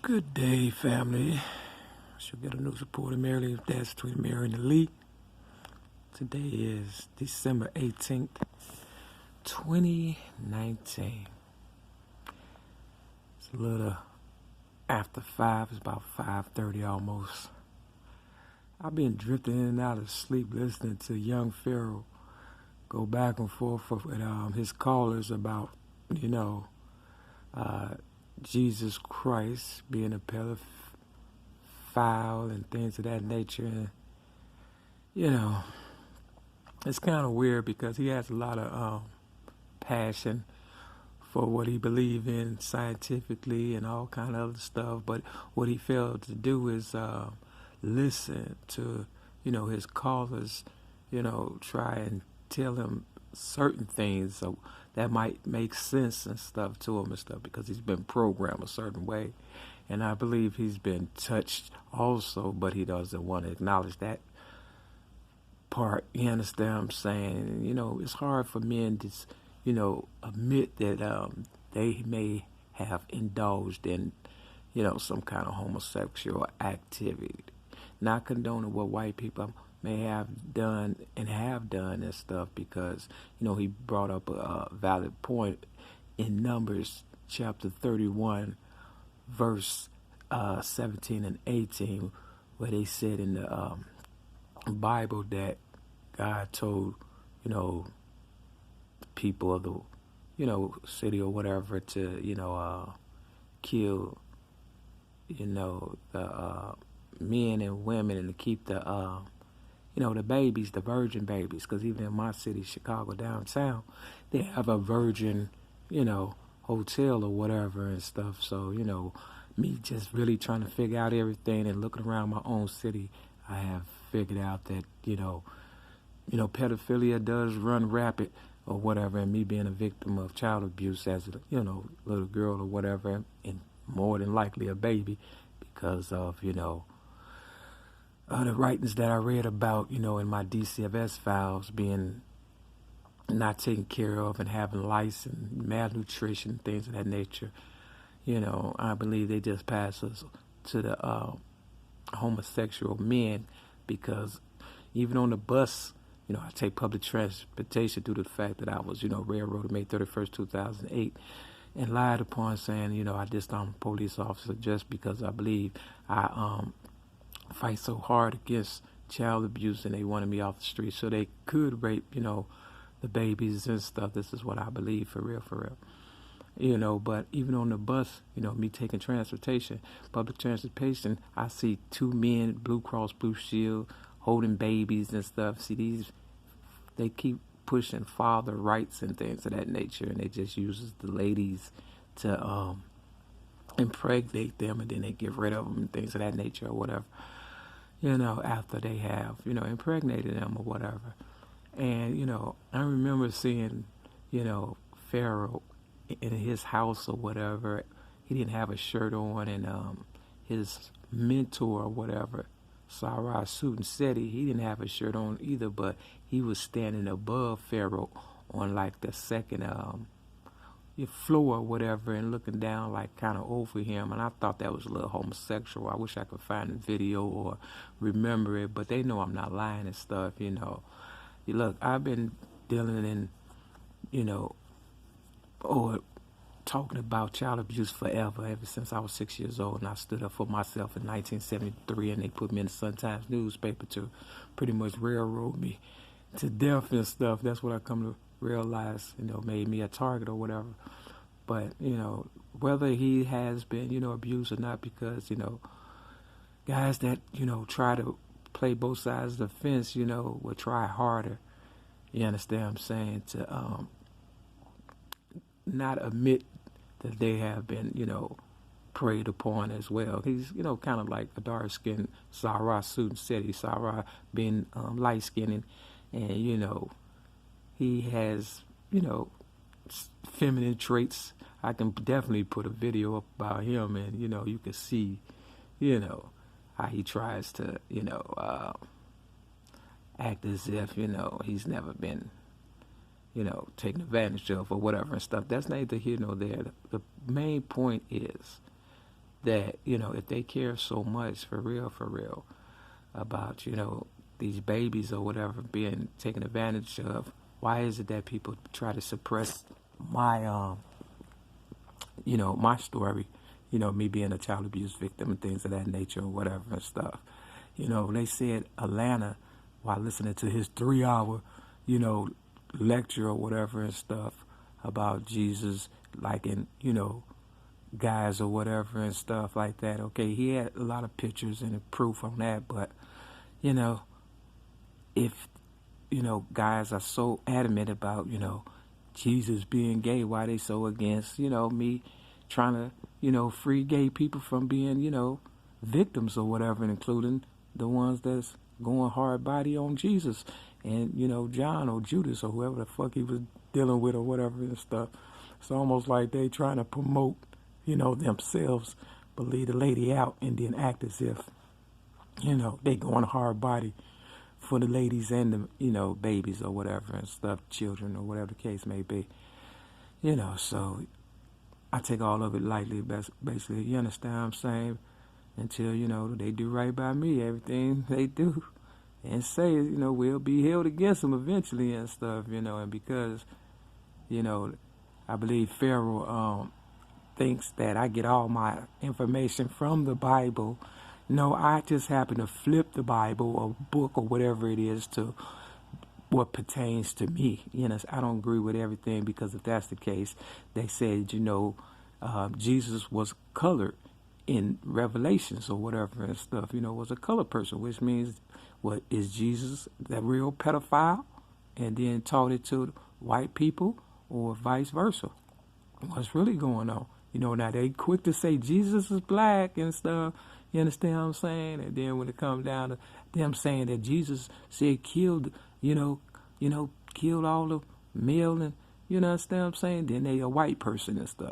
Good day, family. Should get a new supporter, MARY-L33 between Mary and the Lee. Today is December 18th, 2019. It's a little after 5. It's about 5:30 almost. I've been drifting in and out of sleep listening to young Pharaoh go back and forth with his callers about, Jesus Christ being a pedophile and things of that nature. And, it's kind of weird because he has a lot of passion for what he believes in scientifically and all kind of other stuff. But what he failed to do is listen to, his callers, try and tell him certain things so that might make sense and stuff to him and stuff because he's been programmed a certain way. And I believe he's been touched also, but he doesn't want to acknowledge that part. You understand what I'm saying? It's hard for men to, admit that they may have indulged in, some kind of homosexual activity. Not condoning what white people may have done and stuff because, he brought up a valid point in Numbers chapter 31, verse 17 and 18, where they said in the Bible that God told, people of the, city or whatever to, kill, the men and women and to keep the, the babies, the virgin babies, because even in my city, Chicago, downtown, they have a virgin, hotel or whatever and stuff. So, me just really trying to figure out everything and looking around my own city, I have figured out that, pedophilia does run rapid or whatever, and me being a victim of child abuse as a, little girl or whatever, and more than likely a baby because of, the writings that I read about, in my DCFS files being not taken care of and having lice and malnutrition, things of that nature. I believe they just pass us to the homosexual men because even on the bus, I take public transportation due to the fact that I was, railroaded May 31st, 2008, and lied upon saying, I disarmed a police officer just because I believe I fight so hard against child abuse and they wanted me off the street so they could rape, the babies and stuff. This is what I believe for real. But even on the bus, me taking public transportation, I see two men, Blue Cross Blue Shield, holding babies and stuff. See, they keep pushing father rights and things of that nature, and they just uses the ladies to impregnate them, and then they get rid of them and things of that nature or whatever, after they have, impregnated them or whatever. And, I remember seeing, Pharaoh in his house or whatever. He didn't have a shirt on, and his mentor or whatever, Sarah Suit said he didn't have a shirt on either, but he was standing above Pharaoh on like the second floor or whatever and looking down like kind of over him, and I thought that was a little homosexual. I wish I could find the video or remember it, but they know I'm not lying and stuff. Look, I've been dealing in, or talking about child abuse forever, ever since I was 6 years old, and I stood up for myself in 1973, and they put me in the Sun-Times newspaper to pretty much railroad me to death and stuff. That's what I come to realize, made me a target or whatever. But, whether he has been, abused or not, because, guys that, try to play both sides of the fence, will try harder, you understand what I'm saying, to not admit that they have been, preyed upon as well. He's, kind of like a dark-skinned Sarah Suit said. He's Sarah being light-skinned, and, he has, feminine traits. I can definitely put a video up about him, and, you can see, how he tries to, act as if, he's never been, taken advantage of or whatever and stuff. That's neither here nor there. The main point is that, if they care so much for real, about, these babies or whatever being taken advantage of, why is it that people try to suppress my, my story, me being a child abuse victim and things of that nature or whatever and stuff. They said Atlanta, while listening to his 3-hour, lecture or whatever and stuff about Jesus, like in, guys or whatever and stuff like that. Okay, he had a lot of pictures and proof on that, but, if, guys are so adamant about, Jesus being gay, why they so against, me trying to, free gay people from being, victims or whatever, including the ones that's going hard body on Jesus and, John or Judas or whoever the fuck he was dealing with or whatever and stuff. It's almost like they trying to promote, themselves, but leave the lady out and then act as if, they going hard body for the ladies and the, babies or whatever and stuff, children or whatever the case may be. So I take all of it lightly, basically. You understand what I'm saying? Until, they do right by me, everything they do and say, will be held against them eventually and stuff, and because, I believe Pharaoh thinks that I get all my information from the Bible. No, I just happen to flip the Bible or book or whatever it is to what pertains to me. I don't agree with everything, because if that's the case, they said, Jesus was colored in Revelations or whatever and stuff, was a colored person, which means, what, is Jesus the real pedophile and then taught it to white people, or vice versa? What's really going on? Now they quick to say Jesus is black and stuff. You understand what I'm saying? And then when it comes down to them saying that Jesus said killed, killed all the male, and understand what I'm saying? Then they a white person and stuff.